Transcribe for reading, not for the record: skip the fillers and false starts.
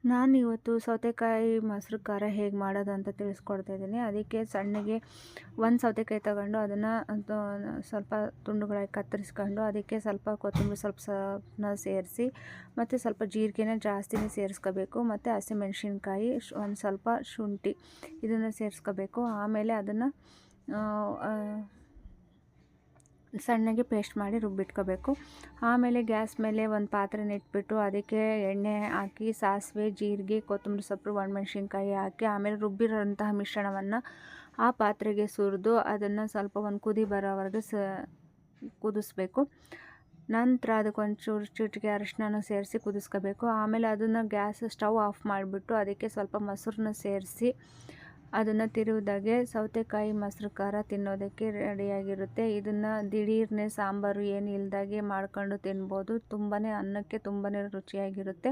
ನಾನಿವತ್ತು ಸೌತೆಕಾಯಿ ಮೊಸರು ಖಾರ ಹೇಗೆ ಮಾಡೋದು ಅಂತ ತಿಳಿಸ್ಕೊಡ್ತಾ ಇದ್ದೀನಿ. ಅದಕ್ಕೆ ಸಣ್ಣಗೆ ಒಂದು ಸೌತೆಕಾಯಿ ತಗೊಂಡು ಅದನ್ನು ಸ್ವಲ್ಪ ತುಂಡುಗಳಾಗಿ ಕತ್ತರಿಸ್ಕೊಂಡು ಅದಕ್ಕೆ ಸ್ವಲ್ಪ ಕೊತ್ತಂಬರಿ ಸೊಪ್ಪನ್ನ ಸೇರಿಸಿ ಮತ್ತು ಸ್ವಲ್ಪ ಜೀರಿಗೆನ ಜಾಸ್ತಿನೇ ಸೇರಿಸ್ಕೋಬೇಕು ಮತ್ತು ಹಸಿಮೆಣ್ಸಿನ್ಕಾಯಿ ಒಂದು ಸ್ವಲ್ಪ ಶುಂಠಿ ಇದನ್ನು ಸೇರಿಸ್ಕೋಬೇಕು. ಆಮೇಲೆ ಅದನ್ನು ಸಣ್ಣಗೆ ಪೇಸ್ಟ್ ಮಾಡಿ ರುಬ್ಬಿಟ್ಕೋಬೇಕು. ಆಮೇಲೆ ಗ್ಯಾಸ್ ಮೇಲೆ ಒಂದು ಪಾತ್ರೆನ ಇಟ್ಬಿಟ್ಟು ಅದಕ್ಕೆ ಎಣ್ಣೆ ಹಾಕಿ ಸಾಸಿವೆ, ಜೀರಿಗೆ, ಕೊತ್ತಂಬರಿ ಸೊಪ್ಪು, ಒಣಮೆಣ್ಸಿನ್ಕಾಯಿ ಹಾಕಿ ಆಮೇಲೆ ರುಬ್ಬಿರೋಂತಹ ಮಿಶ್ರಣವನ್ನು ಆ ಪಾತ್ರೆಗೆ ಸುರಿದು ಅದನ್ನು ಸ್ವಲ್ಪ ಒಂದು ಕುದಿ ಬರೋವರೆಗೆ ಕುದಿಸ್ಬೇಕು. ನಂತರ ಅದಕ್ಕೊಂಚೂರು ಚಿಟಿಕೆ ಅರಿಶಿನ ಸೇರಿಸಿ ಕುದಿಸ್ಕೋಬೇಕು. ಆಮೇಲೆ ಅದನ್ನು ಸ್ಟವ್ ಆಫ್ ಮಾಡಿಬಿಟ್ಟು ಅದಕ್ಕೆ ಸ್ವಲ್ಪ ಮೊಸರನ್ನ ಸೇರಿಸಿ ಅದನ್ನು ತಿರುವಿದಾಗೆ ಸೌತೆಕಾಯಿ ಮೊಸರು ಖಾರ ತಿನ್ನೋದಕ್ಕೆ ರೆಡಿಯಾಗಿರುತ್ತೆ. ಇದನ್ನು ದಿಢೀರ್ನೆ ಸಾಂಬಾರು ಏನು ಇಲ್ದಾಗೆ ಮಾಡ್ಕೊಂಡು ತಿನ್ಬೋದು. ಅನ್ನಕ್ಕೆ ತುಂಬಾ ರುಚಿಯಾಗಿರುತ್ತೆ.